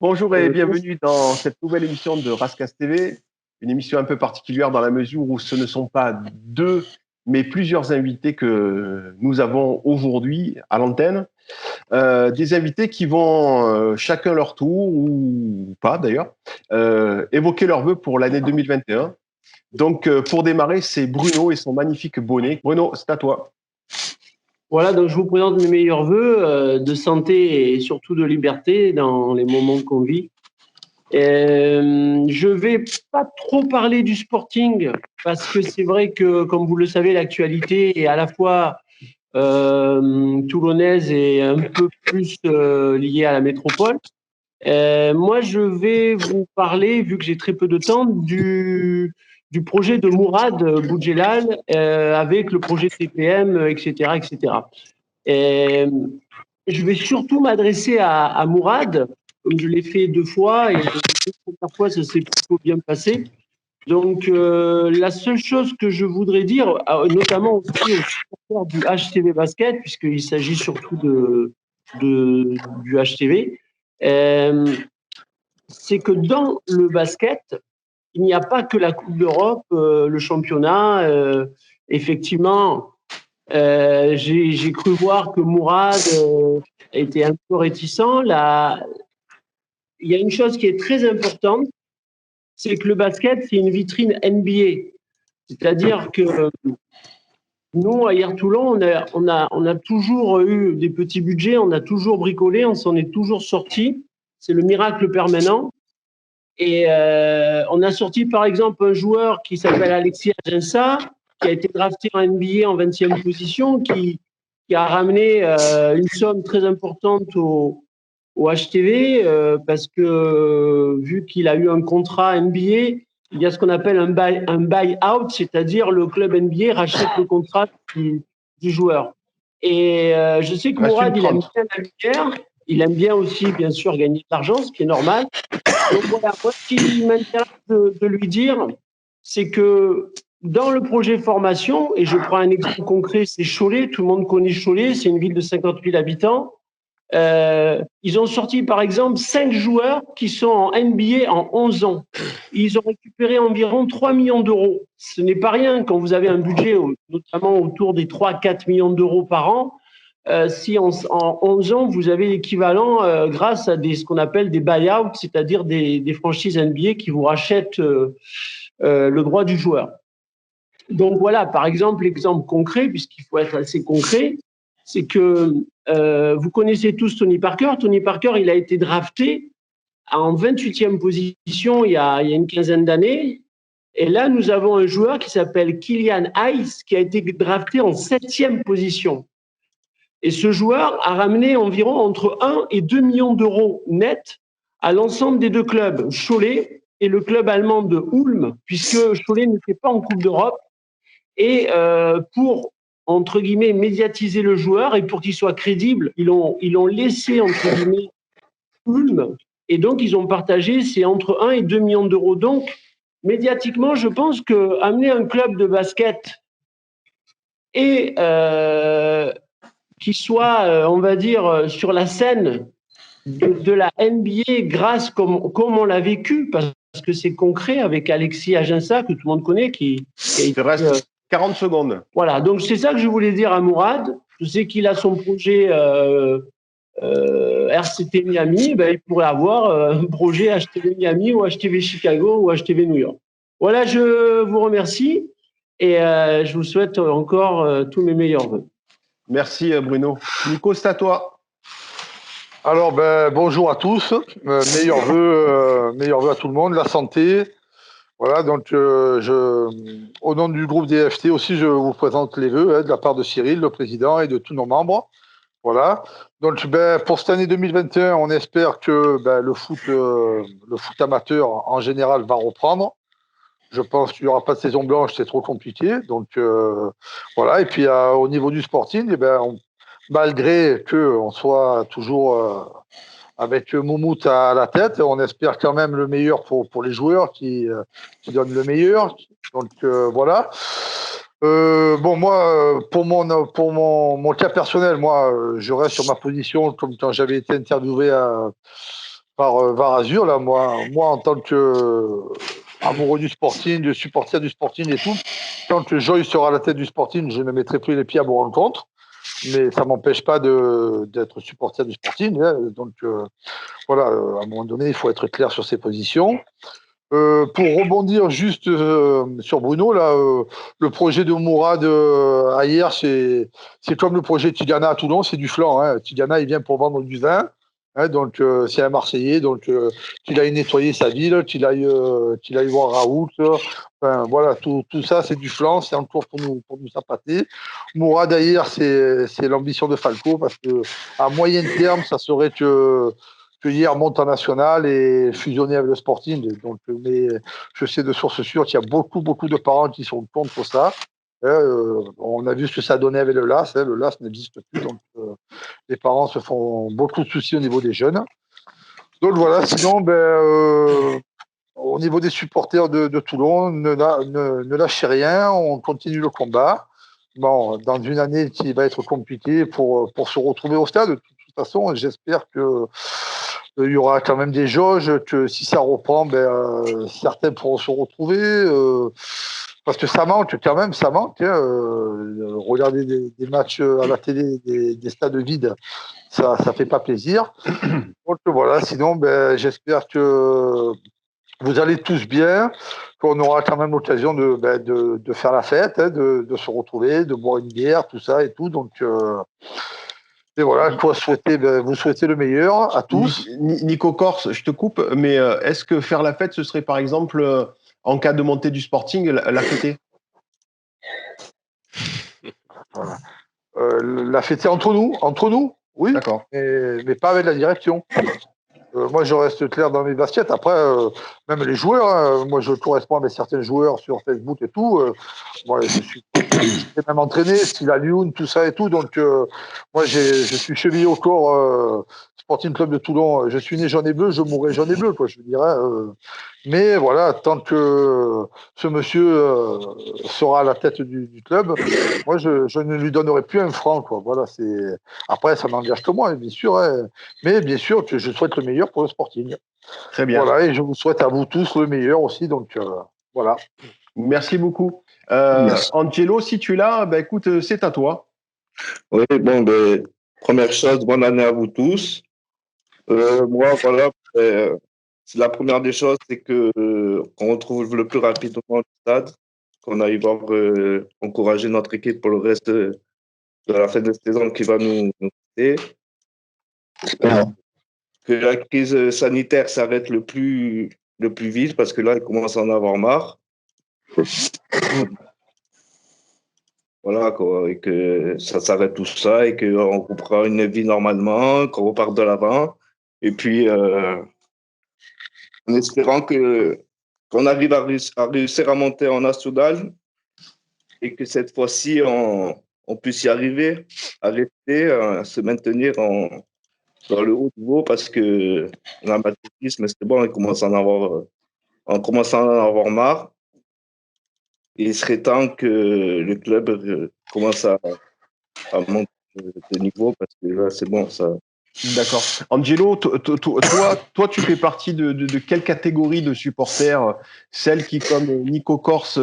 Bonjour et bienvenue dans cette nouvelle émission de Rascas TV, une émission un peu particulière dans la mesure où ce ne sont pas deux, mais plusieurs invités que nous avons aujourd'hui à l'antenne. Des invités qui vont, chacun leur tour, ou pas d'ailleurs, évoquer leurs vœux pour l'année 2021. Donc, pour démarrer, c'est Bruno et son magnifique bonnet. Bruno, c'est à toi. Voilà, donc je vous présente mes meilleurs vœux de santé et surtout de liberté dans les moments qu'on vit. Je vais pas trop parler du Sporting parce que c'est vrai que, comme vous le savez, l'actualité est à la fois toulonnaise et un peu plus liée à la métropole. Moi, je vais vous parler, vu que j'ai très peu de temps, du projet de Mourad Boudjelal avec le projet TPM, etc., etc. Et je vais surtout m'adresser à Mourad, comme je l'ai fait 2 fois, et la première fois, ça s'est plutôt bien passé. Donc, la seule chose que je voudrais dire, notamment aussi aux supporters du HTV Basket, puisqu'il s'agit surtout du HTV, c'est que dans le basket, il n'y a pas que la Coupe d'Europe, le championnat. Effectivement, j'ai cru voir que Mourad était un peu réticent. Il y a une chose qui est très importante, c'est que le basket, c'est une vitrine NBA. C'est-à-dire que nous, à Hier-Toulon, on a toujours eu des petits budgets, on a toujours bricolé, on s'en est toujours sorti. C'est le miracle permanent. Et on a sorti, par exemple, un joueur qui s'appelle Alexis Aginsa, qui a été drafté en NBA en 20e position, qui a ramené une somme très importante au HTV parce que vu qu'il a eu un contrat NBA, il y a ce qu'on appelle un buy-out, c'est-à-dire le club NBA rachète le contrat du joueur. Et je sais que Mourad, il aime bien la lumière, il aime bien aussi, bien sûr, gagner de l'argent, ce qui est normal. Donc voilà, moi, ce qui m'intéresse de lui dire, c'est que dans le projet formation, et je prends un exemple concret, c'est Cholet, tout le monde connaît Cholet, c'est une ville de 50 000 habitants. Ils ont sorti par exemple 5 joueurs qui sont en NBA en 11 ans. Ils ont récupéré environ 3 millions d'euros. Ce n'est pas rien quand vous avez un budget notamment autour des 3-4 millions d'euros par an. Si en 11 ans, vous avez l'équivalent grâce à ce qu'on appelle des buy-outs, c'est-à-dire des franchises NBA qui vous rachètent le droit du joueur. Donc voilà, par exemple, l'exemple concret, puisqu'il faut être assez concret, c'est que vous connaissez tous Tony Parker. Tony Parker, il a été drafté en 28e position il y a une quinzaine d'années. Et là, nous avons un joueur qui s'appelle Killian Hayes, qui a été drafté en 7e position. Et ce joueur a ramené environ entre 1 et 2 millions d'euros net à l'ensemble des deux clubs, Cholet et le club allemand de Ulm, puisque Cholet n'était pas en Coupe d'Europe. Et pour, entre guillemets, médiatiser le joueur et pour qu'il soit crédible, ils l'ont laissé, entre guillemets, Ulm. Et donc, ils ont partagé, c'est entre 1 et 2 millions d'euros. Donc, médiatiquement, je pense qu'amener un club de basket et qui soit, on va dire, sur la scène de la NBA grâce comme on l'a vécu, parce que c'est concret avec Alexis Aginsa, que tout le monde connaît, qui a été, reste 40 secondes. Voilà, donc c'est ça que je voulais dire à Mourad. Je sais qu'il a son projet RCT Miami, ben, il pourrait avoir un projet HTV Miami ou HTV Chicago ou HTV New York. Voilà, je vous remercie et je vous souhaite encore tous mes meilleurs vœux. Merci Bruno. Nico, c'est à toi. Alors, bonjour à tous. Meilleurs vœux à tout le monde, la santé. Voilà, donc au nom du groupe DFT aussi, je vous présente les vœux de la part de Cyril, le président, et de tous nos membres. Voilà. Donc, pour cette année 2021, on espère que le foot amateur en général va reprendre. Je pense qu'il n'y aura pas de saison blanche, c'est trop compliqué. Donc, voilà. Et puis, au niveau du sporting, malgré qu'on soit toujours avec Moumout à la tête, on espère quand même le meilleur pour les joueurs qui donnent le meilleur. Donc, voilà. Bon, moi, pour mon cas personnel, moi, je reste sur ma position comme quand j'avais été interviewé par Varazur, là, moi, en tant que amoureux du Sporting, de supporter du Sporting et tout, tant que Joy sera à la tête du Sporting, je ne mettrai plus les pieds à vos rencontres. Mais ça m'empêche pas d'être supporter du Sporting. Hein. Donc, voilà, à un moment donné, il faut être clair sur ses positions. Pour rebondir juste sur Bruno, là, le projet de Mourad hier, c'est comme le projet Tigana à Toulon, c'est du flanc. Hein. Tigana, il vient pour vendre du vin. Hein, donc, c'est un Marseillais. Donc, qu'il aille nettoyer sa ville, qu'il aille voir Raoult. Enfin, voilà, tout ça, c'est du flanc. C'est encore pour nous appâter. Mourad, hier, c'est l'ambition de Falco parce que à moyen terme, ça serait que hier monte en national et fusionner avec le Sporting. Donc, mais je sais de sources sûres qu'il y a beaucoup de parents qui sont contre ça. On a vu ce que ça donnait avec le LAS. Le LAS n'existe plus, donc les parents se font beaucoup de soucis au niveau des jeunes. Donc voilà, sinon, au niveau des supporters de Toulon, ne lâchez rien, on continue le combat. Bon, dans une année qui va être compliquée pour se retrouver au stade, de toute façon, j'espère que il y aura quand même des jauges, que si ça reprend, certains pourront se retrouver. Parce que ça manque quand même, ça manque. Hein, regarder des matchs à la télé, des stades vides, ça fait pas plaisir. Donc voilà, sinon, j'espère que vous allez tous bien, qu'on aura quand même l'occasion de faire la fête, hein, de se retrouver, de boire une bière, tout ça et tout. Donc, et voilà, vous souhaitez le meilleur à tous. Nico Corse, je te coupe, mais est-ce que faire la fête, ce serait par exemple, en cas de montée du Sporting, la fêter? Voilà. La fêter entre nous, oui, D'accord. mais pas avec la direction. Moi, je reste clair dans mes baskets. Après, même les joueurs, hein, moi, je corresponds avec certains joueurs sur Facebook et tout. Moi, je suis même entraîné, style à Lyon, tout ça et tout. Donc, moi, je suis chevillé au corps Sporting Club de Toulon. Je suis né jaune et bleu, je mourrai jaune et bleu, quoi, je dirais. Mais voilà, tant que ce monsieur sera à la tête du club, moi, je ne lui donnerai plus un franc, quoi. Voilà, c'est. Après, ça n'engage que moi, bien sûr. Hein. Mais bien sûr que je souhaite le meilleur pour le Sporting. Très bien. Voilà, et je vous souhaite à vous tous le meilleur aussi. Donc, voilà. Merci beaucoup. Merci. Angelo, si tu es là, écoute, c'est à toi. Oui, bon, première chose, bonne année à vous tous. Moi, voilà, la première des choses, c'est qu'on retrouve le plus rapidement le stade, qu'on aille voir encourager notre équipe pour le reste de la fin de saison qui va nous quitter. Que la crise sanitaire s'arrête le plus vite, parce que là, il commence à en avoir marre. Voilà, quoi, et que ça s'arrête tout ça et qu'on reprend une vie normalement, qu'on repart de l'avant. Et puis, en espérant qu'on arrive à réussir à monter en national et que cette fois-ci, on puisse y arriver, à rester, à se maintenir dans le haut niveau parce que l'amateurisme, c'est bon, on commence à en avoir marre. Et il serait temps que le club commence à monter de niveau parce que là, c'est bon, ça. D'accord. Angelo, toi, tu fais partie de quelle catégorie de supporters? Celle qui, comme Nico Corse,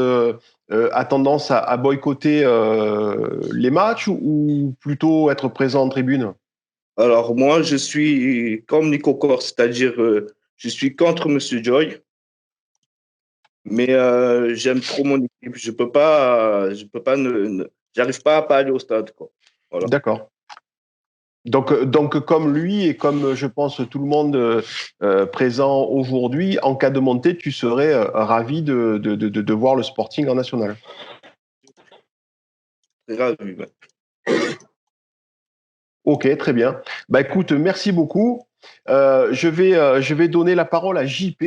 a tendance à boycotter les matchs ou plutôt être présent en tribune? Alors, moi, je suis comme Nico Corse, c'est-à-dire je suis contre Monsieur Joy, mais j'aime trop mon équipe. J'arrive pas à pas aller au stade, quoi. Voilà. D'accord. Donc, comme lui et comme je pense tout le monde présent aujourd'hui, en cas de montée, tu serais ravi de voir le Sporting en national. C'est ravi, ouais. Ok, très bien. Écoute, merci beaucoup. Je vais donner la parole à JP.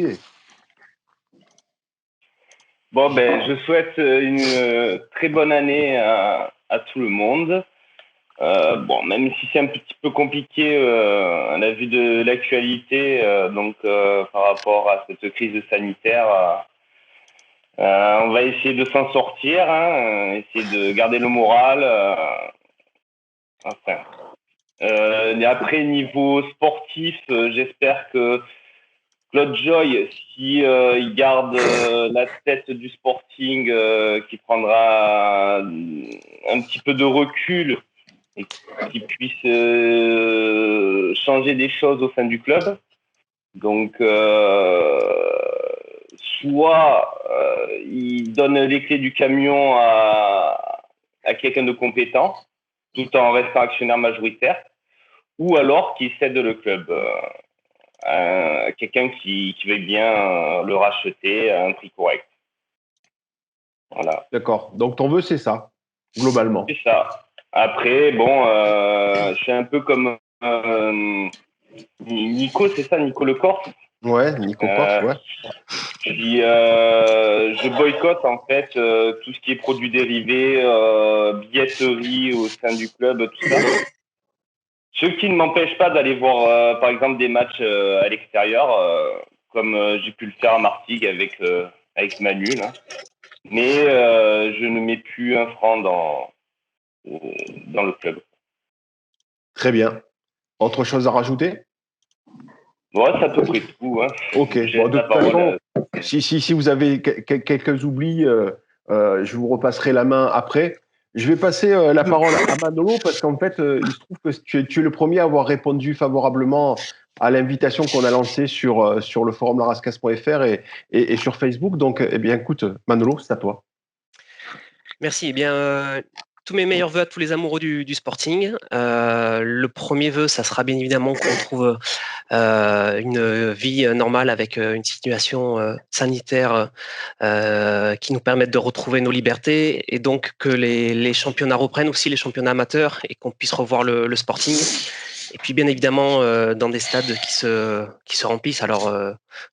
Bon, je souhaite une très bonne année à tout le monde. Bon, même si c'est un petit peu compliqué à la vue de l'actualité, par rapport à cette crise sanitaire, on va essayer de s'en sortir, hein, essayer de garder le moral. Enfin, Et après, niveau sportif, j'espère que Claude Joy, si il garde la tête du Sporting, qui prendra un petit peu de recul et qui puisse changer des choses au sein du club. Donc, soit il donne les clés du camion à quelqu'un de compétent, tout en restant actionnaire majoritaire, ou alors qu'il cède le club à quelqu'un qui veuille bien le racheter à un prix correct. Voilà. D'accord. Donc ton vœu, c'est ça, globalement. C'est ça. Après, bon, je suis un peu comme Nico, c'est ça, Nico Lecorte. Ouais, Nico Corse, ouais. Puis, je boycotte en fait tout ce qui est produits dérivés, billetterie au sein du club, tout ça. Ce qui ne m'empêche pas d'aller voir, par exemple, des matchs à l'extérieur, comme j'ai pu le faire à Martigues avec Manu, là. Mais je ne mets plus un franc dans le club. Très bien. Autre chose à rajouter? Ouais, c'est à peu près tout. Hein. Ok. Bon, de toute façon, si vous avez quelques oublis, je vous repasserai la main après. Je vais passer la parole à Manolo parce qu'en fait, il se trouve que tu es le premier à avoir répondu favorablement à l'invitation qu'on a lancée sur le forum larascas.fr et sur Facebook. Donc, eh bien, écoute, Manolo, c'est à toi. Merci. Eh bien, tous mes meilleurs vœux à tous les amoureux du Sporting. Le premier vœu, ça sera bien évidemment qu'on trouve une vie normale avec une situation sanitaire qui nous permette de retrouver nos libertés et donc que les championnats reprennent aussi, les championnats amateurs, et qu'on puisse revoir le Sporting. Et puis bien évidemment dans des stades qui se remplissent. Alors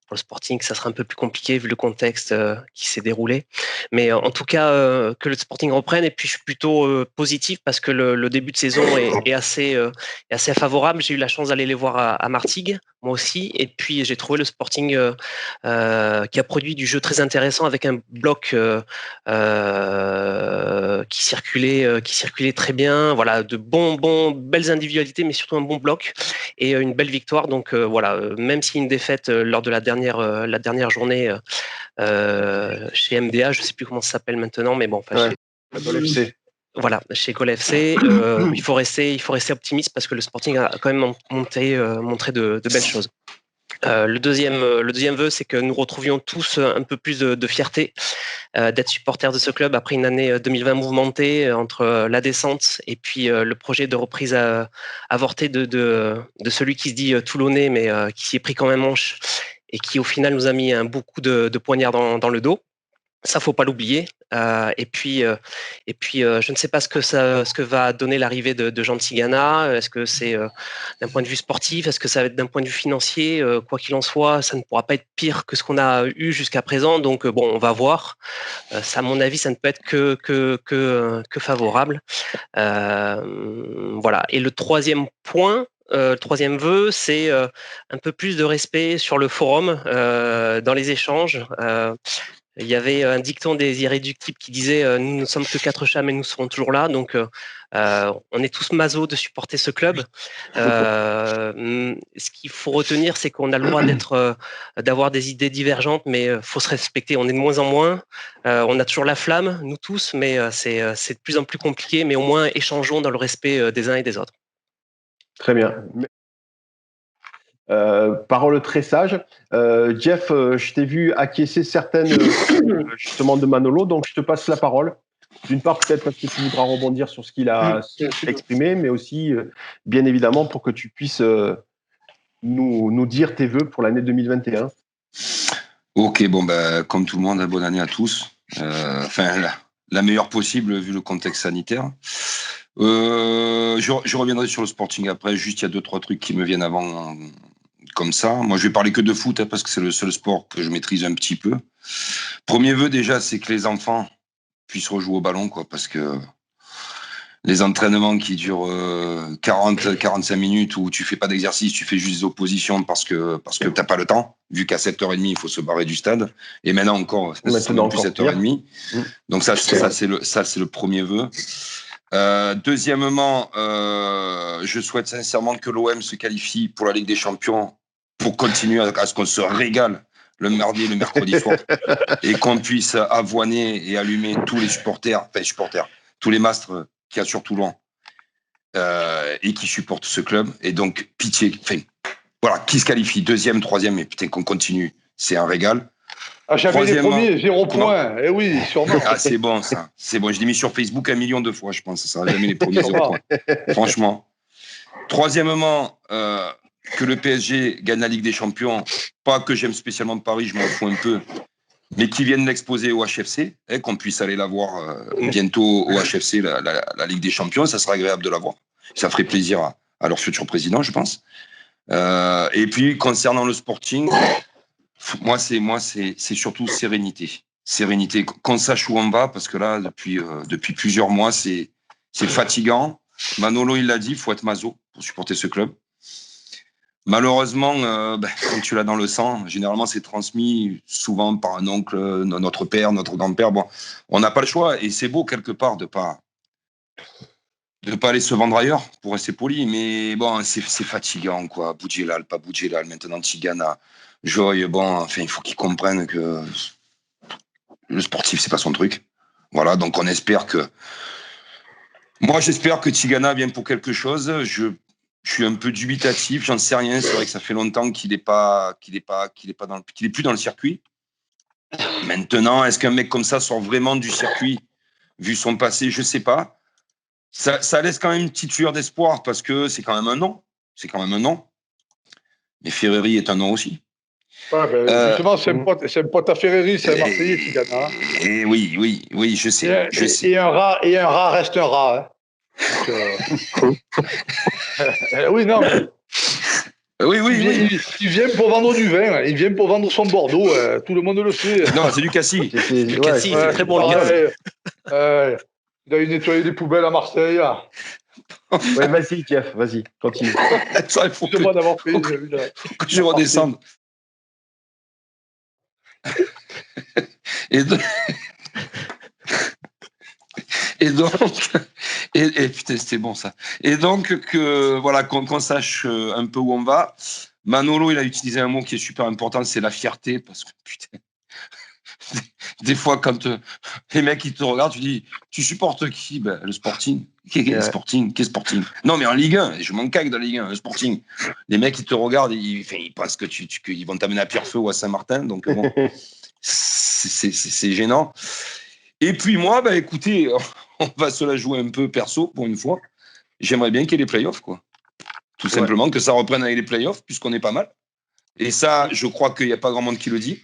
pour le Sporting, ça sera un peu plus compliqué vu le contexte qui s'est déroulé. Mais en tout cas que le Sporting reprenne. Et puis je suis plutôt positif parce que le début de saison est assez favorable. J'ai eu la chance d'aller les voir à Martigues, moi aussi. Et puis j'ai trouvé le Sporting qui a produit du jeu très intéressant avec un bloc qui circulait très bien. Voilà, de belles individualités, mais surtout un bon bloc et une belle victoire. Donc voilà, même si une défaite lors de la dernière journée chez MDA, je ne sais plus comment ça s'appelle maintenant, mais bon, enfin, FC. Voilà, chez Gol FC, il faut rester optimiste parce que le Sporting a quand même montré de belles choses. Le deuxième vœu, c'est que nous retrouvions tous un peu plus de fierté d'être supporters de ce club après une année 2020 mouvementée entre la descente et puis le projet de reprise avorté de celui qui se dit toulonnais mais qui s'y est pris quand même manche et qui au final nous a mis un beaucoup de poignards dans le dos. Ça, faut pas l'oublier. Et puis, je ne sais pas ce que va donner l'arrivée de Jean Tigana. Est-ce que c'est d'un point de vue sportif? Est-ce que ça va être d'un point de vue financier? Quoi qu'il en soit, ça ne pourra pas être pire que ce qu'on a eu jusqu'à présent. Donc, bon, on va voir. Ça, à mon avis, ça ne peut être que favorable. Voilà. Et le troisième point. Le troisième vœu, c'est un peu plus de respect sur le forum, dans les échanges. Il y avait un dicton des Irréductibles qui disait nous ne sommes que 4 chats, mais nous serons toujours là. Donc, on est tous masos de supporter ce club. Ce qu'il faut retenir, c'est qu'on a le droit d'avoir des idées divergentes, mais faut se respecter. On est de moins en moins. On a toujours la flamme, nous tous, mais c'est de plus en plus compliqué. Mais au moins, échangeons dans le respect des uns et des autres. Très bien. Parole très sage. Jeff, je t'ai vu acquiescer certaines justement de Manolo, donc je te passe la parole. D'une part, peut-être parce que tu voudras rebondir sur ce qu'il a exprimé, mais aussi, bien évidemment, pour que tu puisses nous dire tes vœux pour l'année 2021. Ok, bon, comme tout le monde, bonne année à tous. Enfin, la meilleure possible vu le contexte sanitaire. Je reviendrai sur le Sporting après. Juste, il y a 2-3 trucs qui me viennent avant, comme ça. Moi, je vais parler que de foot parce que c'est le seul sport que je maîtrise un petit peu. Premier vœu déjà, c'est que les enfants puissent rejouer au ballon, quoi, parce que les entraînements qui durent 40-45 minutes où tu fais pas d'exercice, tu fais juste des oppositions parce que t'as pas le temps, vu qu'à 7h30 il faut se barrer du stade, et maintenant encore c'est même plus 7h30. Donc ça c'est le premier vœu. Deuxièmement, je souhaite sincèrement que l'OM se qualifie pour la Ligue des Champions pour continuer à ce qu'on se régale le mardi et le mercredi soir et qu'on puisse avoiner et allumer tous les supporters, tous les mastres qu'il y a sur Toulon et qui supportent ce club. Et donc, pitié, voilà, qui se qualifie, deuxième, troisième, et putain qu'on continue, c'est un régal. Ah, j'avais les premiers, 0 points. Eh oui, sûrement. Ah, c'est bon, ça. C'est bon. Je l'ai mis sur Facebook 1 million de fois, je pense. Ça sera jamais les premiers 0 points. Franchement. Troisièmement, que le PSG gagne la Ligue des Champions. Pas que j'aime spécialement Paris, je m'en fous un peu. Mais qu'ils viennent l'exposer au HFC, qu'on puisse aller la voir bientôt au HFC, la Ligue des Champions. Ça sera agréable de la voir. Ça ferait plaisir à leur futur président, je pense. Et puis, concernant le Sporting, moi, c'est surtout sérénité. Sérénité, qu'on sache où on va, parce que là, depuis plusieurs mois, c'est fatigant. Manolo, il l'a dit, il faut être maso pour supporter ce club. Malheureusement, quand tu l'as dans le sang, généralement, c'est transmis souvent par un oncle, notre père, notre grand-père. Bon, on n'a pas le choix, et c'est beau, quelque part, de pas aller se vendre ailleurs, pour rester poli, mais bon, c'est fatigant, quoi. Boudjelal, pas Boudjelal, maintenant Tigana, Joy, bon, enfin, il faut qu'ils comprennent que le sportif, c'est pas son truc. Voilà, donc on espère que... Moi, j'espère que Tigana vient pour quelque chose. Je suis un peu dubitatif, j'en sais rien. C'est vrai que ça fait longtemps qu'il est plus dans le circuit. Maintenant, est-ce qu'un mec comme ça sort vraiment du circuit, vu son passé, je sais pas. Ça laisse quand même une petite lueur d'espoir parce que c'est quand même un nom. C'est quand même un nom. Mais Ferreri est un nom aussi. Ouais, justement, c'est un pote à Ferreri, c'est un Marseillais qui gagne. Hein. Et oui, je sais. Et un rat reste un rat. Hein. Donc, oui, non. Mais... Oui. Il vient pour vendre du vin, il vient pour vendre son Bordeaux, tout le monde le sait. Non, c'est du cassis. Cassis, c'est très bon le gaz. Il a nettoyé des poubelles à Marseille. Ouais, vas-y, Jeff, vas-y, continue. Ça, il faut que je redescende. Et putain, c'était bon ça. Et donc voilà, qu'on sache un peu où on va. Manolo, il a utilisé un mot qui est super important, c'est la fierté, parce que putain, des fois quand les mecs ils te regardent, tu dis, tu supportes qui? Ben, le Sporting. Qu'est-ce Sporting? Non, mais en Ligue 1, je m'en cague dans la Ligue 1, le Sporting. Les mecs ils te regardent, ils pensent qu'ils vont t'amener à Pierrefeu ou à Saint-Martin, donc bon, c'est gênant. Et puis moi, écoutez, on va se la jouer un peu perso pour une fois. J'aimerais bien qu'il y ait les playoffs, quoi. Tout simplement, que ça reprenne avec les playoffs, puisqu'on est pas mal. Et ça, je crois qu'il n'y a pas grand monde qui le dit.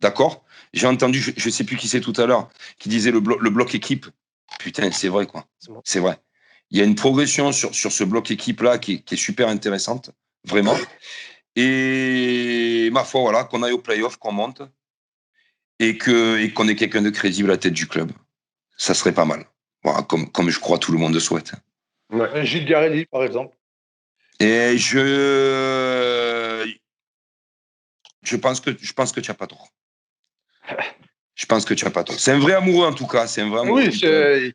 D'accord? J'ai entendu, je ne sais plus qui c'est tout à l'heure, qui disait le bloc équipe. Putain, c'est vrai, quoi. C'est vrai. Il y a une progression sur ce bloc équipe-là qui est super intéressante, vraiment. Et ma foi, voilà, qu'on aille aux playoffs, qu'on monte. Et qu'on ait quelqu'un de crédible à la tête du club. Ça serait pas mal. Voilà, comme je crois tout le monde le souhaite. Ouais. Gilles Garelli, par exemple. Et je pense que tu n'as pas tort. Je pense que tu n'as pas tort. C'est un vrai amoureux, en tout cas. C'est un vrai amoureux. Oui,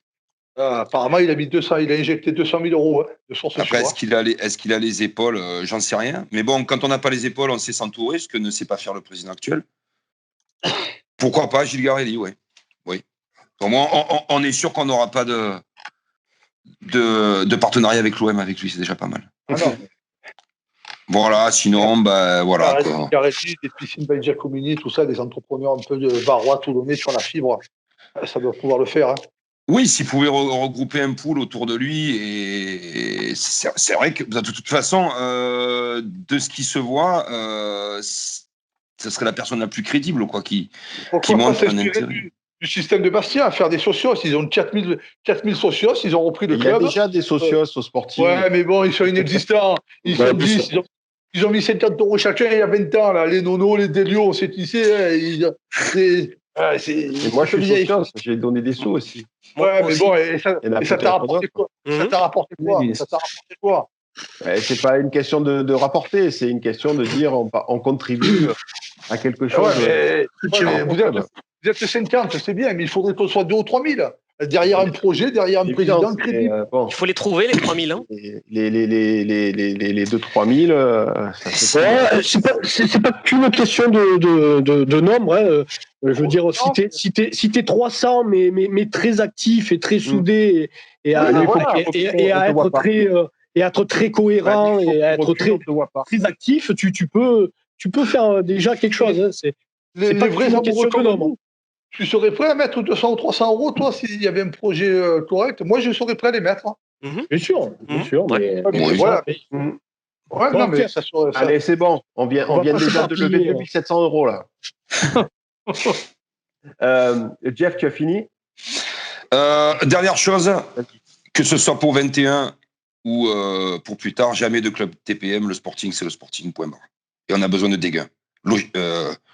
apparemment, il a injecté 200 000 euros de source. Après, est-ce qu'il a les épaules? J'en sais rien. Mais bon, quand on n'a pas les épaules, on sait s'entourer, ce que ne sait pas faire le président actuel. Pourquoi pas Gilles Garelli, oui. Au moins, on est sûr qu'on n'aura pas de partenariat avec l'OM avec lui, c'est déjà pas mal. Ah non. Voilà, sinon, voilà. Garelli, des piscines by Giacomini, tout ça, des entrepreneurs un peu de Barrois, Toulonnais sur la fibre, ça doit pouvoir le faire. Hein. Oui, s'il pouvait regrouper un pool autour de lui, et c'est vrai que de toute façon, de ce qui se voit, ce serait la personne la plus crédible, quoi, qui montre un intérêt. Du système de Bastia, à faire des socios. Ils ont 4000 socios, ils ont repris le club. Il y a déjà des socios au Sporting. Ouais, mais bon, ils sont inexistants. Ils ont mis 50 € chacun il y a 20 ans. Là. Les Nono, les Delio, c'est qui c'est. Et moi, je suis socios, j'ai donné des sous aussi. Ouais, mais bon, et ça t'a rapporté quoi? Ça t'a rapporté quoi? C'est pas une question de rapporter, c'est une question de dire on contribue à quelque chose. Vous êtes 50, c'est bien, mais il faudrait qu'on soit 2 ou 3 000. derrière un projet, derrière un président crédible. Bon, Il faut les trouver, les 3000. Hein. les 2-3 000, ça se trouve. Ouais, c'est pas qu'une question de nombre. Hein. Je veux dire, si t'es 300, mais très actif et très soudé, et à être très cohérent et à être très actif, tu peux faire déjà quelque chose. Hein. C'est pas qu'une question de nombre. Tu serais prêt à mettre 200 ou 300 euros, toi, s'il y avait un projet correct? Moi, je serais prêt à les mettre. Hein. Bien sûr. Ouais. Mais voilà. Ouais, non, mais ça serait. Allez, c'est bon. On vient déjà de lever 2700 euros, là. Jeff, tu as fini? Dernière chose, que ce soit pour 21 ou pour plus tard, jamais de club TPM. Le Sporting, c'est le Sporting, point barre. Et on a besoin de dégâts.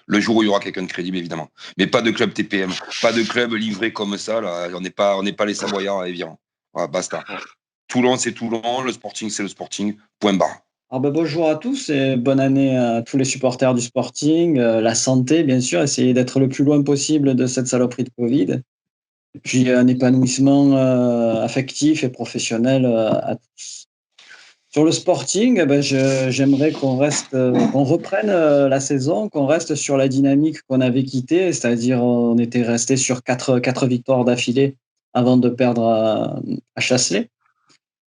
Le jour où il y aura quelqu'un de crédible, évidemment. Mais pas de club TPM, pas de club livré comme ça. Là. On n'est pas les Savoyards à Évian. Voilà, basta. Toulon, c'est Toulon. Le Sporting, c'est le Sporting. Point barre. Alors bonjour à tous et bonne année à tous les supporters du Sporting. La santé, bien sûr, essayer d'être le plus loin possible de cette saloperie de Covid. Et puis un épanouissement affectif et professionnel à tous. Sur le Sporting, j'aimerais qu'on reprenne la saison, qu'on reste sur la dynamique qu'on avait quittée, c'est-à-dire on était resté sur quatre victoires d'affilée avant de perdre à Chasselet.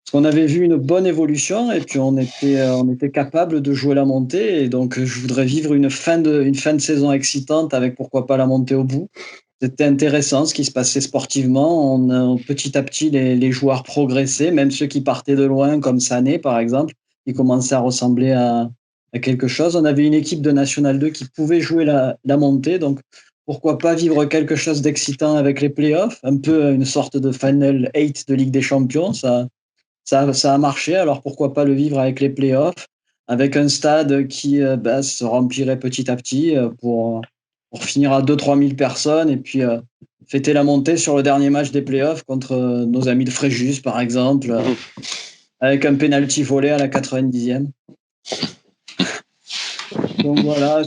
Parce qu'on avait vu une bonne évolution et puis on était capable de jouer la montée. Et donc je voudrais vivre une fin de saison excitante avec pourquoi pas la montée au bout. C'était intéressant ce qui se passait sportivement. Petit à petit, les joueurs progressaient, même ceux qui partaient de loin, comme Sané, par exemple, qui commençaient à ressembler à quelque chose. On avait une équipe de National 2 qui pouvait jouer la montée. Donc, pourquoi pas vivre quelque chose d'excitant avec les playoffs, un peu une sorte de Final 8 de Ligue des Champions. Ça a marché, alors pourquoi pas le vivre avec les playoffs, avec un stade qui se remplirait petit à petit pour finir à 2-3 000 personnes et puis fêter la montée sur le dernier match des playoffs contre nos amis de Fréjus, par exemple, avec un penalty volé à la 90e. Donc voilà,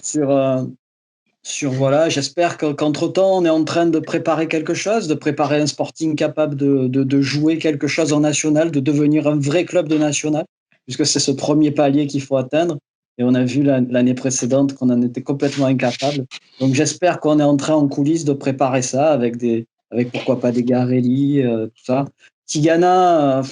j'espère qu'entre-temps, on est en train de préparer quelque chose, de préparer un Sporting capable de jouer quelque chose en national, de devenir un vrai club de national, puisque c'est ce premier palier qu'il faut atteindre. Et on a vu l'année précédente qu'on en était complètement incapable. Donc j'espère qu'on est en train en coulisses de préparer ça avec pourquoi pas des Garelli, tout ça. Tigana,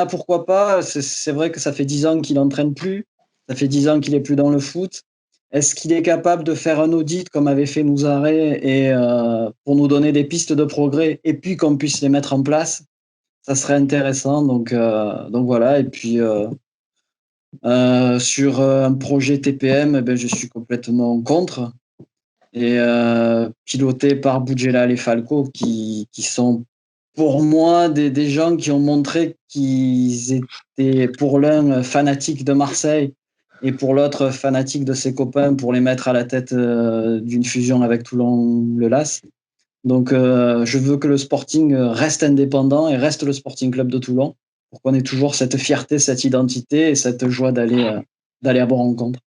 pourquoi pas? C'est vrai que ça fait 10 ans qu'il n'entraîne plus. Ça fait 10 ans qu'il n'est plus dans le foot. Est-ce qu'il est capable de faire un audit comme avait fait Nouzaré et pour nous donner des pistes de progrès et puis qu'on puisse les mettre en place? Ça serait intéressant. Donc voilà. Et puis sur un projet TPM, je suis complètement contre. Et piloté par Boudjelal et Falco qui sont pour moi des gens qui ont montré qu'ils étaient pour l'un fanatiques de Marseille et pour l'autre fanatiques de ses copains pour les mettre à la tête d'une fusion avec Toulon-Le Las. Donc je veux que le Sporting reste indépendant et reste le Sporting Club de Toulon pour qu'on ait toujours cette fierté, cette identité et cette joie d'aller à vos rencontres.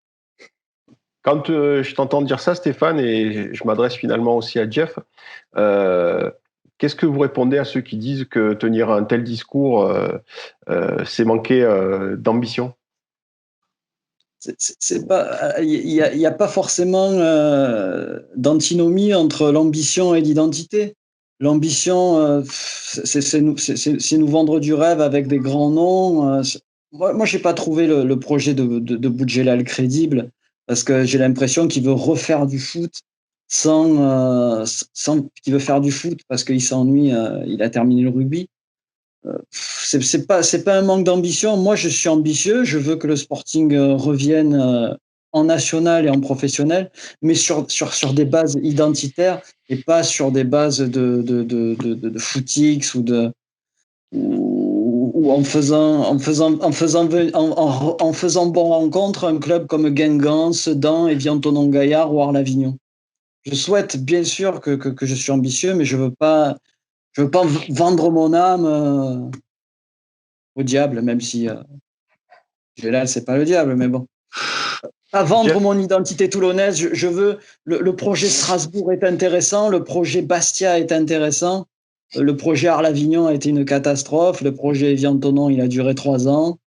Quand je t'entends dire ça, Stéphane, et je m'adresse finalement aussi à Jeff, qu'est-ce que vous répondez à ceux qui disent que tenir un tel discours, c'est manquer d'ambition? Il n'y a pas forcément d'antinomie entre l'ambition et l'identité. L'ambition, c'est nous vendre du rêve avec des grands noms. Moi, j'ai pas trouvé le projet de Boudjelal crédible parce que j'ai l'impression qu'il veut refaire du foot qu'il veut faire du foot parce qu'il s'ennuie. Il a terminé le rugby. C'est pas un manque d'ambition. Moi, je suis ambitieux. Je veux que le Sporting revienne en national et en professionnel, mais sur des bases identitaires et pas sur des bases de footix ou en faisant bon rencontre un club comme Guingamp, Sedan, Évian-Thonon-Gaillard ou Arles-Avignon. Je souhaite bien sûr que je suis ambitieux, mais je veux pas vendre mon âme au diable, même si Gélal, c'est pas le diable, mais bon. À vendre mon identité toulonnaise, je veux. Le projet Strasbourg est intéressant, le projet Bastia est intéressant, Le projet Arles-Avignon a été une catastrophe. Le projet Évian-Thonon, il a duré 3 ans.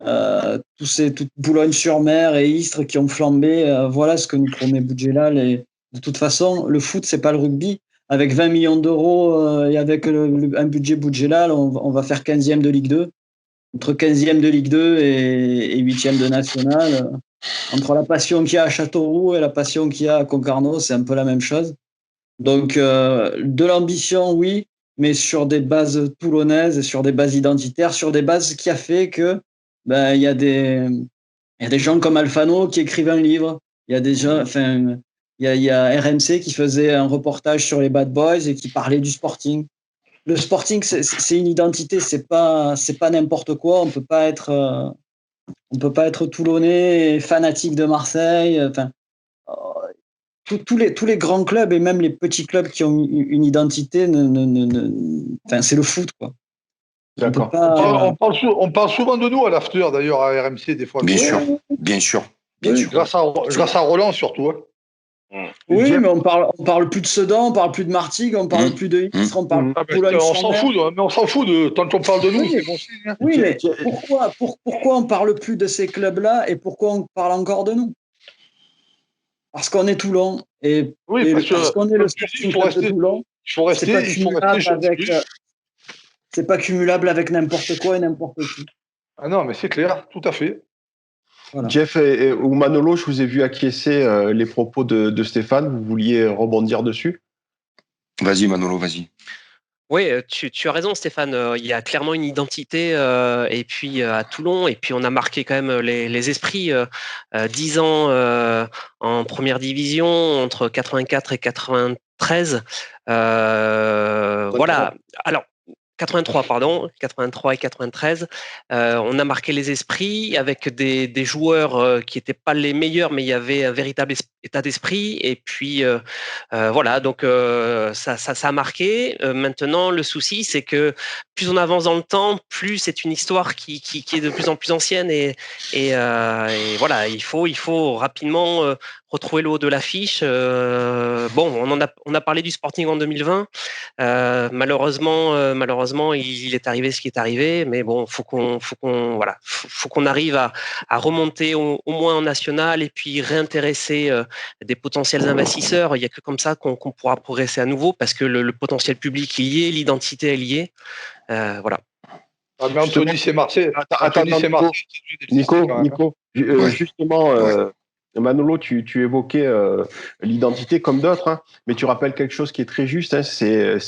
Toute Boulogne-sur-Mer et Istres qui ont flambé. Voilà ce que nous promet Boudjelal. Et de toute façon, le foot, c'est pas le rugby. Avec 20 millions d'euros et avec un budget Boudjelal, on va faire 15e de Ligue 2. Entre 15e de Ligue 2 et 8e de National. Entre la passion qu'il y a à Châteauroux et la passion qu'il y a à Concarneau, c'est un peu la même chose. Donc, de l'ambition, oui, mais sur des bases toulonnaises et sur des bases identitaires, sur des bases qui a fait que il y a des gens comme Alfano qui écrivaient un livre. Il y a des gens, enfin, il y a RMC qui faisait un reportage sur les Bad Boys et qui parlait du Sporting. Le Sporting, c'est une identité, c'est pas n'importe quoi. On peut pas être toulonnais, fanatique de Marseille. Enfin, tous les grands clubs et même les petits clubs qui ont une identité, enfin, c'est le foot, quoi. D'accord. On parle souvent de nous à l'after, d'ailleurs, à RMC, des fois. Bien sûr. Grâce à Roland, surtout. Hein. Oui, mais on parle plus de Sedan, on parle plus de Martigues, on parle plus de Istres, on parle plus de on s'en fout, mais on s'en fout tant qu'on parle de nous. Oui, mais pourquoi on parle plus de ces clubs-là et pourquoi on parle encore de nous? Parce qu'on est Toulon et parce qu'on est le Sporting de Toulon. C'est pas cumulable avec n'importe quoi et n'importe qui. Ah non, mais c'est clair, tout à fait. Voilà. Jeff ou Manolo, je vous ai vu acquiescer les propos de Stéphane. Vous vouliez rebondir dessus? Vas-y, Manolo, vas-y. Oui, tu as raison, Stéphane. Il y a clairement une identité et puis à Toulon, et puis on a marqué quand même les esprits. 10 ans en première division entre 84 et 93. Voilà. Alors. 83 et 93. On a marqué les esprits avec des joueurs qui n'étaient pas les meilleurs, mais il y avait un véritable état d'esprit. Et puis voilà, donc ça a marqué. Maintenant, le souci, c'est que plus on avance dans le temps, plus c'est une histoire qui est de plus en plus ancienne. Et voilà, il faut rapidement retrouver le haut de l'affiche. Bon, on a parlé du Sporting en 2020. Malheureusement, il est arrivé ce qui est arrivé, mais bon, faut qu'on arrive à remonter au moins en national et puis réintéresser des potentiels investisseurs. Il n'y a que comme ça qu'on pourra progresser à nouveau, parce que le potentiel public il y est, l'identité elle y est. Voilà. Ah, mais Anthony, c'est Marseille. Nico, justement. Manolo, tu évoquais l'identité comme d'autres, hein, mais tu rappelles quelque chose qui est très juste. Hein, c'est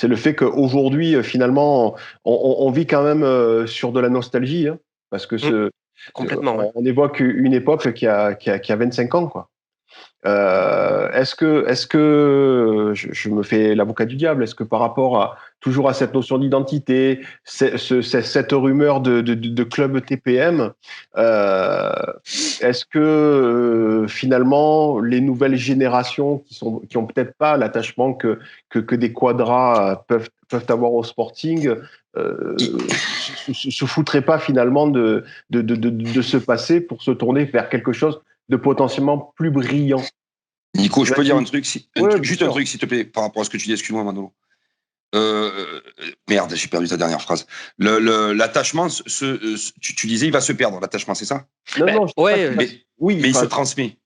le fait qu'aujourd'hui, finalement, on vit quand même sur de la nostalgie, hein, parce que complètement. On évoque une époque qui a 25 ans, quoi. Est-ce que je me fais l'avocat du diable? Est-ce que par rapport toujours à cette notion d'identité, cette rumeur de club TPM, est-ce que finalement les nouvelles générations qui ont peut-être pas l'attachement que des quadras peuvent avoir au Sporting se foutraient pas finalement de ce passé pour se tourner vers quelque chose de potentiellement plus brillant? Nico, je peux dire un truc, juste un sûr. truc, s'il te plaît, par rapport à ce que tu dis. Excuse-moi, Manolo. Merde, j'ai perdu ta dernière phrase. L'attachement, tu disais, il va se perdre, l'attachement, c'est ça? Non, mais il se transmet.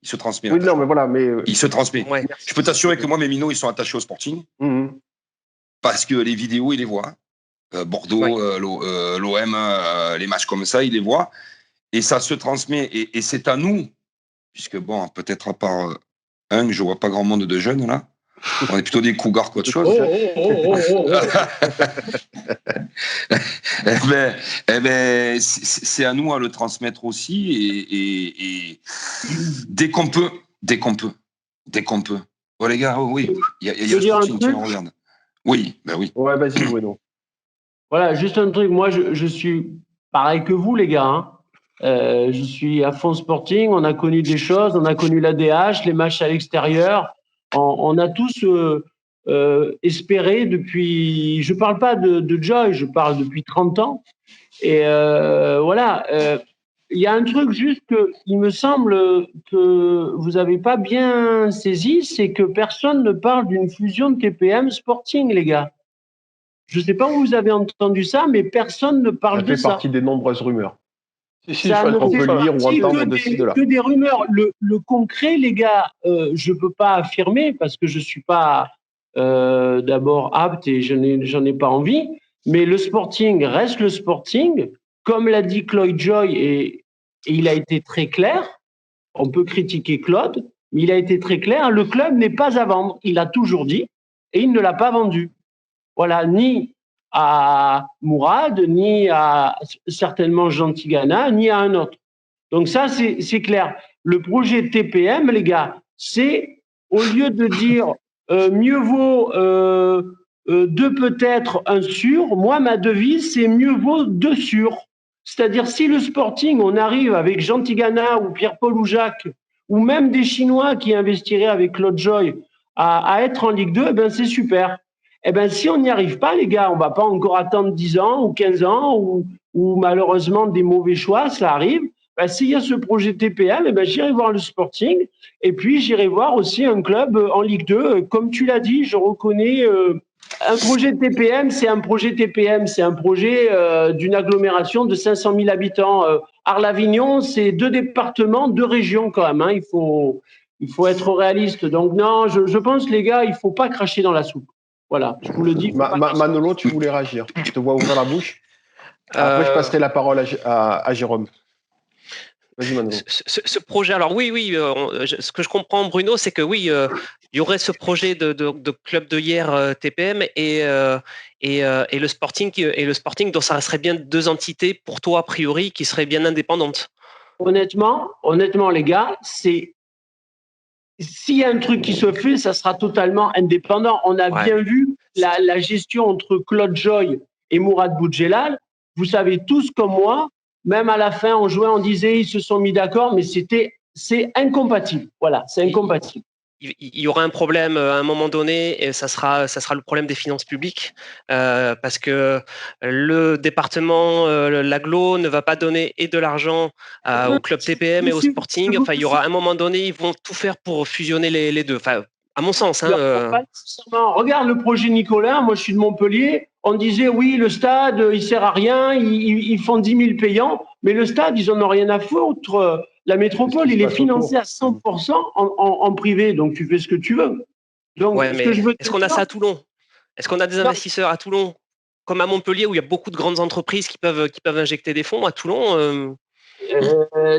Oui, non, mais voilà, il se transmet. Ouais. Je peux t'assurer que moi, mes minots, ils sont attachés au Sporting, parce que les vidéos, ils les voient. Bordeaux, l'OM, les matchs comme ça, ils les voient. Et ça se transmet. Et c'est à nous, puisque bon, peut-être à part je vois pas grand monde de jeunes là. On est plutôt des cougars qu'autre chose. C'est à nous à le transmettre aussi. Et dès qu'on peut. Oh les gars, oui, il y a le Sporting qui me regarde. Oui, ben oui. Ouais, vas-y, Bruno. Voilà, juste un truc. Moi, je suis pareil que vous, les gars. Hein. Je suis à fond Sporting. On a connu des choses. On a connu l'ADH, les matchs à l'extérieur. On a tous espéré depuis. Je parle pas de Joy. Je parle depuis 30 ans. Et voilà. il y a un truc juste que il me semble que vous n'avez pas bien saisi, c'est que personne ne parle d'une fusion de TPM Sporting, les gars. Je ne sais pas où vous avez entendu ça, mais personne ne parle de Ça fait ça. partie des nombreuses rumeurs. Ça ne on peut fait le lire ou partie entendre de ci, de là. que des rumeurs. Le concret, les gars, je ne peux pas affirmer parce que je ne suis pas d'abord apte et je n'en ai pas envie. Mais le Sporting reste le Sporting. Comme l'a dit Claude Joy, et il a été très clair, on peut critiquer Claude, mais il a été très clair, le club n'est pas à vendre. Il a toujours dit et il ne l'a pas vendu. Voilà, ni à Mourad, ni à certainement Jean Tigana, ni à un autre. Donc ça, c'est clair. Le projet TPM, les gars, c'est au lieu de dire mieux vaut deux peut-être un sûr, moi, ma devise, c'est mieux vaut deux sûrs. C'est-à-dire, si le Sporting, on arrive avec Jean Tigana ou Pierre-Paul ou Jacques, ou même des Chinois qui investiraient avec Claude Joy à être en Ligue 2, eh ben, c'est super. Eh ben, si on n'y arrive pas, les gars, on ne va pas encore attendre 10 ans ou 15 ans ou malheureusement des mauvais choix, ça arrive. Ben, s'il y a ce projet TPM, eh ben, j'irai voir le Sporting et puis j'irai voir aussi un club en Ligue 2. Comme tu l'as dit, je reconnais un projet TPM, c'est un projet TPM, c'est un projet d'une agglomération de 500 000 habitants. Arles-Avignon, c'est 2 départements, 2 régions quand même. Hein. Il faut être réaliste. Donc non, je pense, les gars, il ne faut pas cracher dans la soupe. Voilà, je vous le dis. Manolo, tu voulais réagir. Je te vois ouvrir la bouche. Après, je passerai la parole à Jérôme. Vas-y, Manolo. Ce projet, alors oui, ce que je comprends, Bruno, c'est que oui, il y aurait ce projet de club de hier TPM et le Sporting, donc ça resterait bien 2 entités pour toi, a priori, qui seraient bien indépendantes. Honnêtement, les gars, s'il y a un truc qui se fait, ça sera totalement indépendant. On a bien vu la gestion entre Claude Joy et Mourad Boudjelal. Vous savez tous comme moi, même à la fin, on jouait, on disait, ils se sont mis d'accord, mais c'est incompatible. Voilà, c'est incompatible. Il y aura un problème à un moment donné, et ça sera le problème des finances publiques, parce que le département, l'agglo, ne va pas donner et de l'argent au club TPM et au Sporting. Enfin, il y aura un moment donné, ils vont tout faire pour fusionner les deux. Enfin, à mon sens. Regarde le projet Nicolas, moi je suis de Montpellier, on disait oui, le stade, il sert à rien, ils font 10 000 payants, mais le stade, ils en ont rien à foutre. La métropole, il est financé à 100% en privé, donc tu fais ce que tu veux. Donc, est-ce qu'on a ça à Toulon? Est-ce qu'on a des investisseurs à Toulon, comme à Montpellier, où il y a beaucoup de grandes entreprises qui peuvent injecter des fonds? À Toulon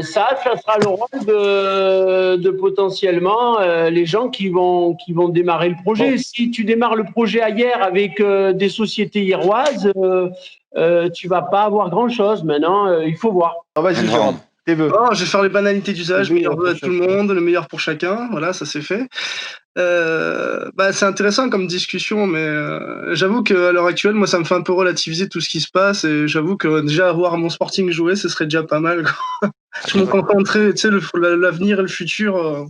ça sera le rôle de potentiellement les gens qui vont démarrer le projet. Si tu démarres le projet ailleurs avec des sociétés hiéroises, tu vas pas avoir grand-chose. Maintenant, il faut voir. Vas-y, Jérôme. Je vais faire les banalités d'usage, meilleur vœu à tout le monde, le meilleur pour chacun. Voilà, ça c'est fait. C'est intéressant comme discussion, mais j'avoue qu'à l'heure actuelle, moi, ça me fait un peu relativiser tout ce qui se passe, et j'avoue que déjà avoir mon Sporting joué, ce serait déjà pas mal. Je me concentrer, tu sais, l'avenir et le futur.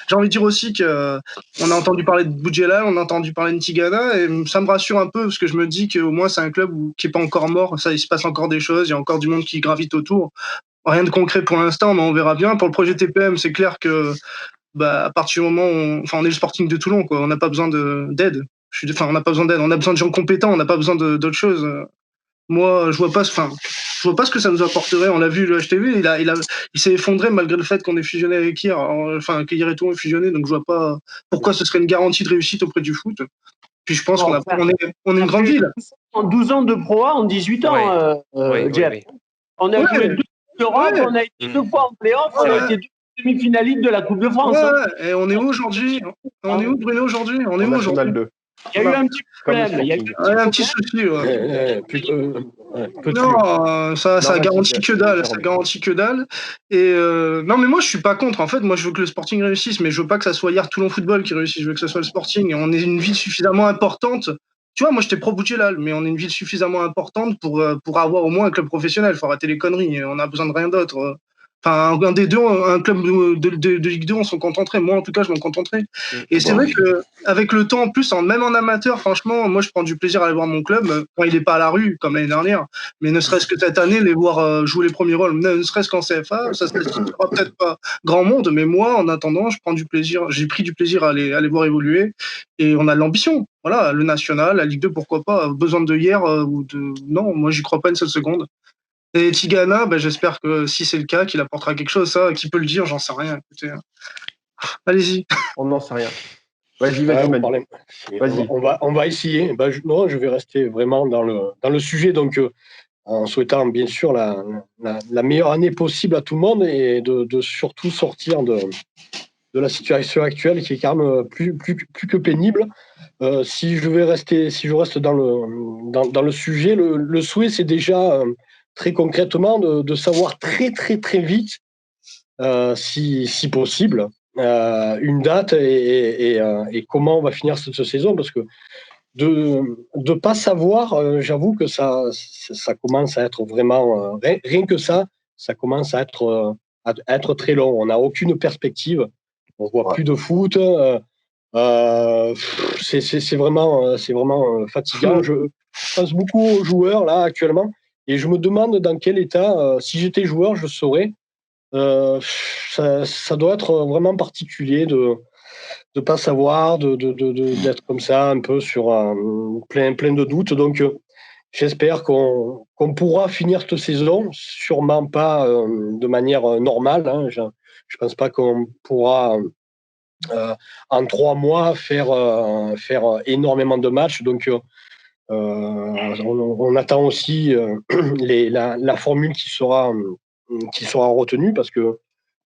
J'ai envie de dire aussi que on a entendu parler de Boudjelal, on a entendu parler de Tigana, et ça me rassure un peu parce que je me dis qu'au moins c'est un club qui est pas encore mort. Ça, il se passe encore des choses, il y a encore du monde qui gravite autour. Rien de concret pour l'instant, mais on verra bien. Pour le projet TPM, c'est clair que à partir du moment où on est le Sporting de Toulon, quoi, on n'a pas besoin d'aide. On n'a pas besoin d'aide, on a besoin de gens compétents, on n'a pas besoin d'autre chose. Moi, je vois pas ce que ça nous apporterait. On l'a vu, le HTV, il s'est effondré malgré le fait qu'on ait fusionné avec hier. Que hier et Toulon est fusionné, donc je vois pas pourquoi ce serait une garantie de réussite auprès du foot. Puis je pense qu'on est une grande ville. En 12 ans de Pro A, en 18 ans, Jeff. On a joué 2 d'Europe, on a été 2 fois en play-off, on a été 2 demi-finalistes de la Coupe de France. Et on est où aujourd'hui? On est où, Bruno, aujourd'hui? On est où aujourd'hui? Il y a eu un petit problème. Il y a eu un petit souci. Non, ça garantit que dalle. Ça garantit que dalle. Et non, mais moi, je suis pas contre. En fait, moi, je veux que le Sporting réussisse, mais je veux pas que ça soit hier Toulon Football qui réussisse. Je veux que ça soit le Sporting. Et on est une ville suffisamment importante. Tu vois, moi, j'étais pro Boudjelal, mais on est une ville suffisamment importante pour avoir au moins un club professionnel. Il faut arrêter les conneries. On a besoin de rien d'autre. Enfin, un des deux, un club de Ligue 2, on s'en contenterait. Moi, en tout cas, je m'en contenterais. Et c'est vrai que avec le temps, en plus, même en amateur, franchement, moi, je prends du plaisir à aller voir mon club quand il n'est pas à la rue, comme l'année dernière. Mais ne serait-ce que cette année, les voir jouer les premiers rôles, ne serait-ce qu'en CFA, ça se fera peut-être pas grand monde, mais moi, en attendant, je prends du plaisir. J'ai pris du plaisir à les voir évoluer. Et on a de l'ambition. Voilà, le national, la Ligue 2, pourquoi pas. Besoin de hier ou de. Non, moi, j'y crois pas une seule seconde. Et Tigana, j'espère que si c'est le cas, qu'il apportera quelque chose. Ça, qui peut le dire, j'en sais rien. Écoutez, allez-y. On n'en sait rien. Vas-y, Manu. Vas-y. On va essayer. Je vais rester vraiment dans le sujet. Donc, en souhaitant bien sûr la meilleure année possible à tout le monde et de surtout sortir de la situation actuelle qui est quand même plus que pénible. Si je reste dans le sujet, le souhait, c'est déjà très concrètement de savoir très très très vite, si possible, une date et comment on va finir cette saison, parce que de pas savoir, j'avoue que ça commence à être vraiment rien que ça commence à être très long. On n'a aucune perspective, on voit plus de foot. C'est vraiment fatigant. Je pense beaucoup aux joueurs là actuellement et je me demande dans quel état, si j'étais joueur, je saurais. Ça doit être vraiment particulier de pas savoir, d'être comme ça un peu sur plein de doutes. Donc j'espère qu'on pourra finir cette saison, sûrement pas de manière normale. Hein. Je pense pas qu'on pourra en 3 mois faire énormément de matchs. Donc on attend aussi la formule qui sera retenue, parce que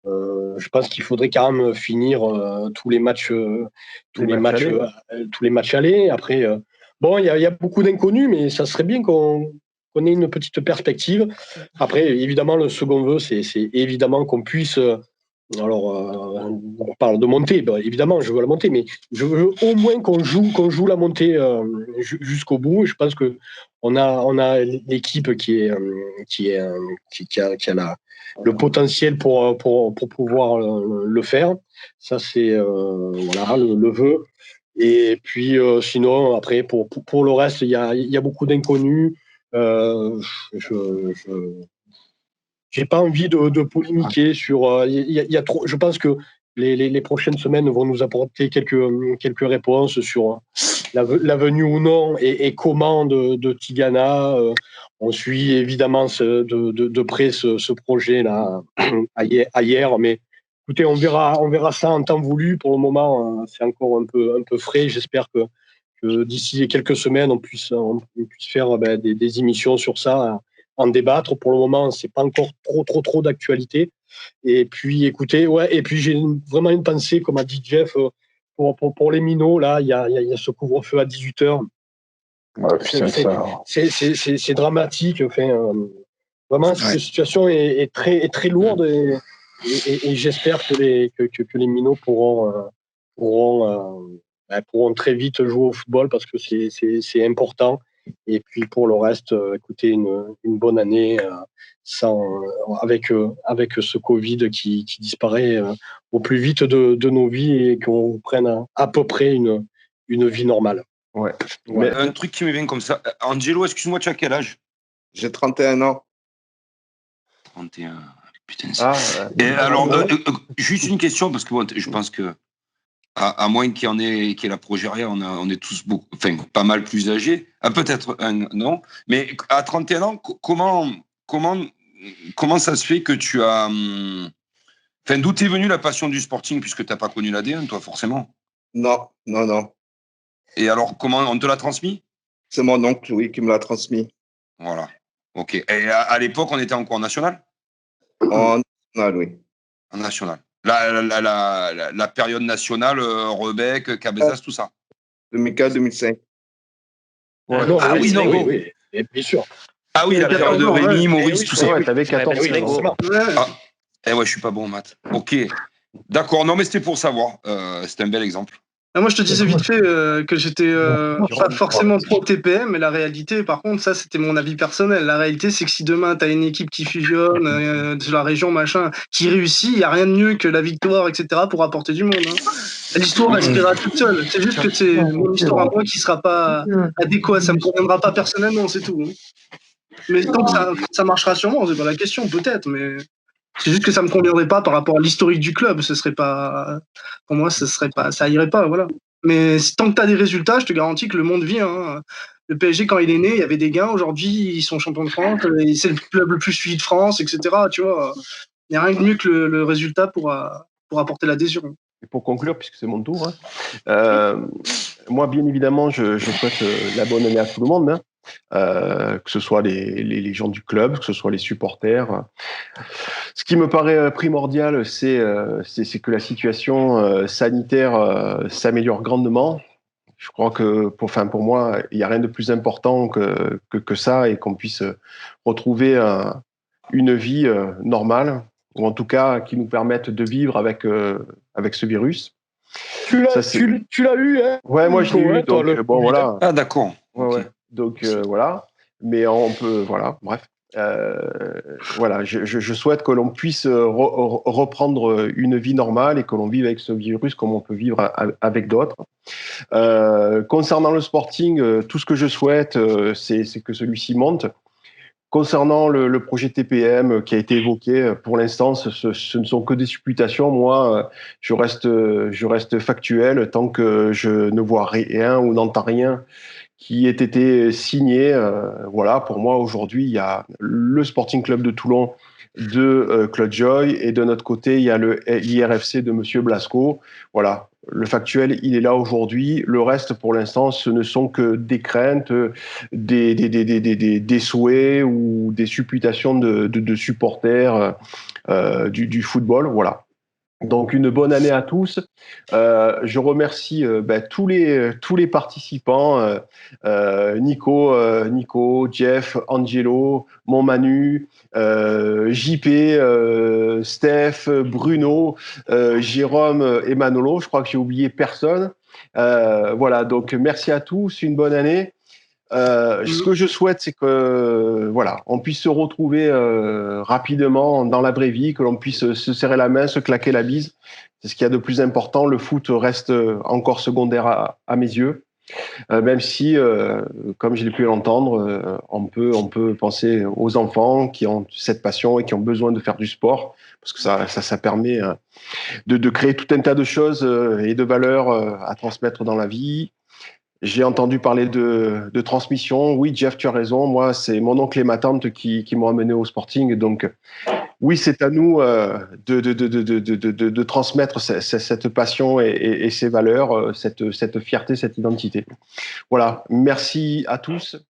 je pense qu'il faudrait quand même finir tous les matchs allés. Après, il y a beaucoup d'inconnus, mais ça serait bien qu'on ait une petite perspective. Après, évidemment, le second vœu, c'est évidemment qu'on puisse. On parle de montée, évidemment, je veux la montée, mais je veux au moins qu'on joue la montée jusqu'au bout. Et je pense que on a l'équipe qui a le potentiel pour pouvoir le faire. Ça, c'est le vœu. Et puis sinon, après, pour le reste, il y a beaucoup d'inconnus. J'ai pas envie de polémiquer sur. Il y a trop. Je pense que les prochaines semaines vont nous apporter quelques réponses sur la venue ou non et comment de Tigana. On suit évidemment de près ce projet là ailleurs, mais écoutez, on verra ça en temps voulu. Pour le moment, c'est encore un peu frais. J'espère que d'ici quelques semaines, on puisse faire des émissions sur ça. En débattre. Pour le moment, c'est pas encore trop d'actualité. Et puis, écoutez, et puis j'ai vraiment une pensée, comme a dit Jeff, pour les minots. Là, il y a ce couvre-feu à 18h. C'est dramatique. Enfin, vraiment, cette situation est très lourde et j'espère que les minots pourront très vite jouer au football, parce que c'est important. Et puis pour le reste, écoutez, une bonne année avec ce Covid qui disparaît au plus vite de nos vies, et qu'on reprenne à peu près une vie normale. Ouais. Mais un truc qui me vient comme ça. Angelo, excuse-moi, tu as quel âge? J'ai 31 ans. 31. Putain, alors, juste une question, parce que je pense que à moins qu'il y ait la progéria, on est tous pas mal plus âgés. Peut-être non. Mais à 31 ans, comment ça se fait que tu as... d'où t'es venue la passion du sporting, puisque tu n'as pas connu l'AD1, toi, forcément? Non. Et alors, comment on te l'a transmis? C'est mon oncle, oui, qui me l'a transmis. Voilà. Ok. Et à l'époque, on était en quoi? En national? En national, oui. En national. La période nationale, Rebec, Cabezas, tout ça. 2004-2005. Ouais. Non, oui, bien sûr. Ah oui, la période de Rémi, Maurice, tout ça. Ouais, t'avais 14 ans. Je suis pas bon en maths. Ok. D'accord, non, mais c'était pour savoir. C'était un bel exemple. Moi, je te disais vite fait que j'étais pas forcément pro TPM, mais la réalité, par contre, ça, c'était mon avis personnel. La réalité, c'est que si demain, tu as une équipe qui fusionne de la région, machin, qui réussit, il n'y a rien de mieux que la victoire, etc., pour apporter du monde. L'histoire restera toute seule. C'est juste que c'est mon histoire à moi qui sera pas adéquate. Ça me conviendra pas personnellement, c'est tout. Mais tant que ça marchera sûrement, c'est pas la question, peut-être, mais c'est juste que ça me conviendrait pas par rapport à l'historique du club. Ce serait pas, pour moi, ça irait pas, voilà. Mais tant que tu as des résultats, je te garantis que le monde vit. Le PSG, quand il est né, il y avait des gains. Aujourd'hui, ils sont champions de France. C'est le club le plus suivi de France, etc. Tu vois, il n'y a rien de mieux que le résultat pour apporter l'adhésion. Et pour conclure, puisque c'est mon tour, moi, bien évidemment, je souhaite la bonne année à tout le monde, que ce soit les gens du club, que ce soit les supporters. Ce qui me paraît primordial, c'est que la situation sanitaire s'améliore grandement. Je crois que pour moi, il n'y a rien de plus important que ça et qu'on puisse retrouver une vie normale, ou en tout cas qui nous permette de vivre avec ce virus. Tu l'as eu, hein? Ouais, moi je l'ai eu, donc bon voilà. Ah d'accord. Ouais. Donc voilà, mais on peut, voilà, bref. Voilà, je souhaite que l'on puisse reprendre une vie normale et que l'on vive avec ce virus comme on peut vivre avec d'autres. Concernant le Sporting, tout ce que je souhaite, c'est que celui-ci monte. Concernant le projet TPM qui a été évoqué, pour l'instant, ce ne sont que des supputations. Moi, je reste factuel tant que je ne vois rien ou n'entends rien qui ait été signé. Voilà, pour moi, aujourd'hui, il y a le Sporting Club de Toulon de Claude Joy et de notre côté, il y a le IRFC de Monsieur Blasco. Voilà, le factuel, il est là aujourd'hui. Le reste, pour l'instant, ce ne sont que des craintes, des souhaits ou des supputations de supporters du football. Voilà. Donc une bonne année à tous. Je remercie tous les participants, Nico, Jeff, Angelo, mon Manu, JP, Steph, Bruno, Jérôme et Manolo. Je crois que j'ai oublié personne. Voilà, donc merci à tous, une bonne année. Ce que je souhaite, c'est que voilà, on puisse se retrouver rapidement dans la vraie vie, que l'on puisse se serrer la main, se claquer la bise. C'est ce qu'il y a de plus important. Le foot reste encore secondaire à mes yeux, même si, comme je l'ai pu l'entendre, on peut penser aux enfants qui ont cette passion et qui ont besoin de faire du sport, parce que ça permet de créer tout un tas de choses et de valeurs à transmettre dans la vie. J'ai entendu parler de transmission. Oui, Jeff, tu as raison. Moi, c'est mon oncle et ma tante qui m'ont amené au Sporting. Donc, oui, c'est à nous de transmettre cette passion et ces valeurs, cette fierté, cette identité. Voilà. Merci à tous.